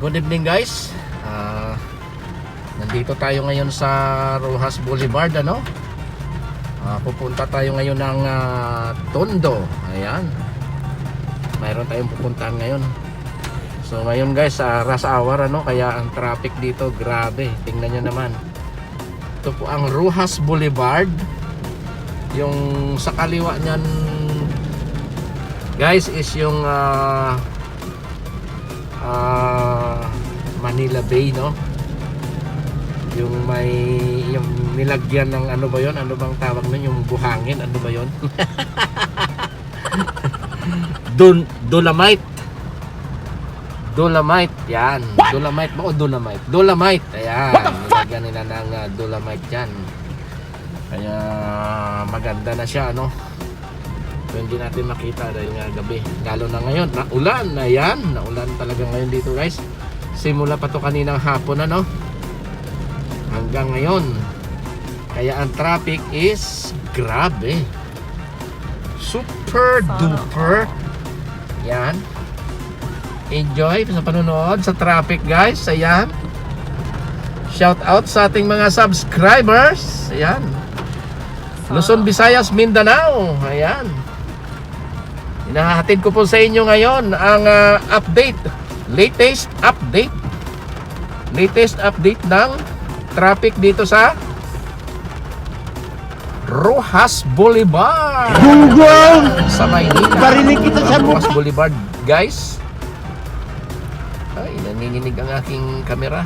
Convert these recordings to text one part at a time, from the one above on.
Good evening guys. Nandito tayo ngayon sa Rojas Boulevard, ano? Pupunta tayo ngayon ng Tondo. Ayan. Mayroon tayong pupuntahan ngayon. So ngayon guys, rush hour, ano? Kaya ang traffic dito grabe. Tingnan nyo naman. Ito po ang Rojas Boulevard. Yung sa kaliwa niyan guys is yung Manila Bay, no? Yung may yung nilagyan ng ano ba yon? Ano bang tawag nun? Yung buhangin, ano ba yon? Dolomite. Dolomite, yan. Dolomite ba o Dolomite? Dolomite, ayan. Nilagyan nila ng Dolomite yan. Kaya maganda na siya, no? So, hindi natin makita dahil nga gabi. Lalo na ngayon, naulan. Ayan, naulan talaga ngayon dito guys. Simula pa to kaninang hapon, ano? Hanggang ngayon. Kaya ang traffic is grabe. Super duper. Yan. Enjoy sa panonood sa traffic guys. Ayan. Shout out sa ating mga subscribers. Ayan. Luzon, Visayas, Mindanao. Ayan. Inahatid ko po sa inyo ngayon ang update. Latest update ng traffic dito sa Rojas Boulevard. Google! Sa Maynila. Parinig kita sa Rojas Boulevard, guys. Ay, nanginginig ang aking camera.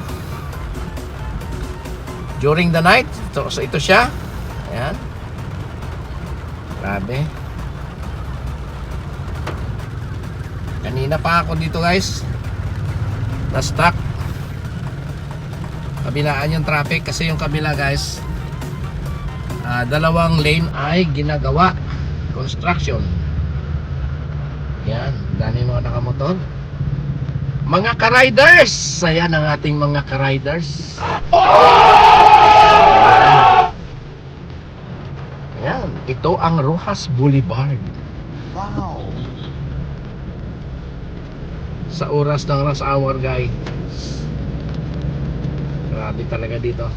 During the night, ito siya. Ayan. Grabe. Kanina pa ako dito guys, na-stuck. Kabilaan yung traffic kasi yung kabila guys, dalawang lane ay ginagawa. Construction. Yan, dami mga nakamotor. Mga ka-riders! Ayan ang ating mga ka-riders. Ayan, ito ang Rojas Boulevard. Wow! Sa oras ng rush hour guys, grabe talaga dito.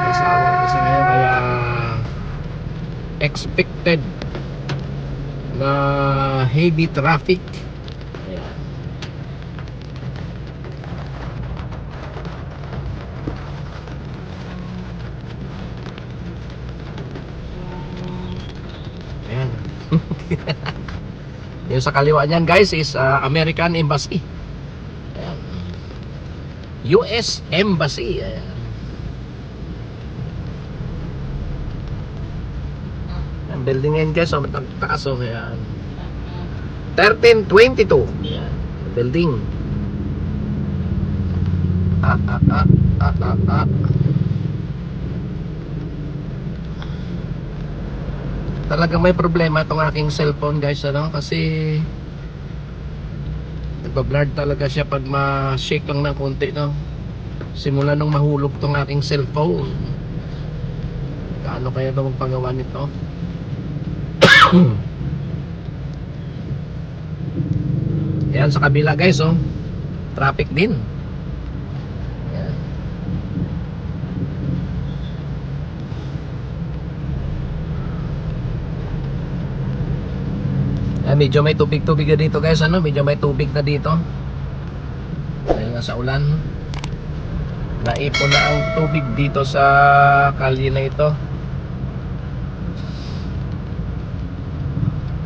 Rush hour kasi ngayon, kaya expected na heavy traffic. Ayan. Ayan. Yung sa kaliwa niyan guys is American Embassy. Ayan. US Embassy. Ayan. Ang building yan guys, taas o. Ayan. 1322. Ayan. Building. Talagang may problema itong aking cellphone guys, ano? Kasi nagbablur talaga siya pag ma-shake lang ng konti, no? Simula nung mahulog itong aking cellphone. Paano kaya ito magpagawa nito? Yan sa kabila guys, oh. Traffic din. Medyo may tubig-tubig na dito guys, ano? Medyo may tubig na dito dahil nga sa ulan. Naipon na ang tubig dito sa kalye na ito.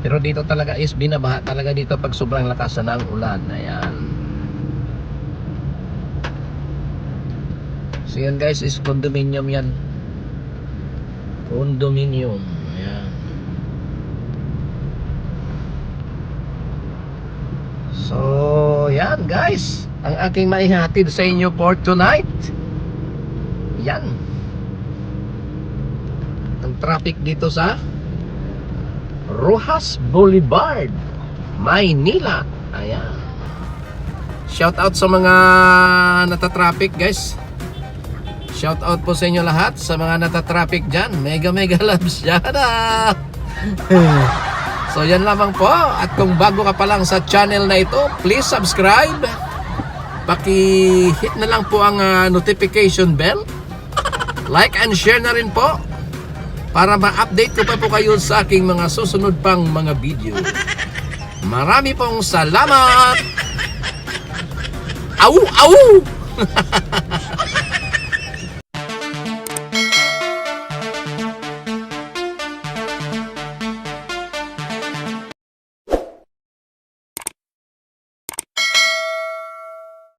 Pero dito talaga is binabaha talaga dito pag sobrang lakas na ng ulan. Ayan. So yan guys is condominium yan. Condominium. Ayan. So, yan guys, ang aking maihatid sa inyo for tonight. Yan. Ang traffic dito sa Rojas Boulevard, Maynila. Ayan. Shout out sa mga natatraffic guys. Shout out po sa inyo lahat sa mga natatraffic dyan. Mega loves dyan. So yan lamang po. At kung bago ka pa lang sa channel na ito, please subscribe paki-hit na lang po ang notification bell. Like and share na rin po para ma-update ko pa po kayo sa aking mga susunod pang mga video. Marami pong salamat! Au! Au!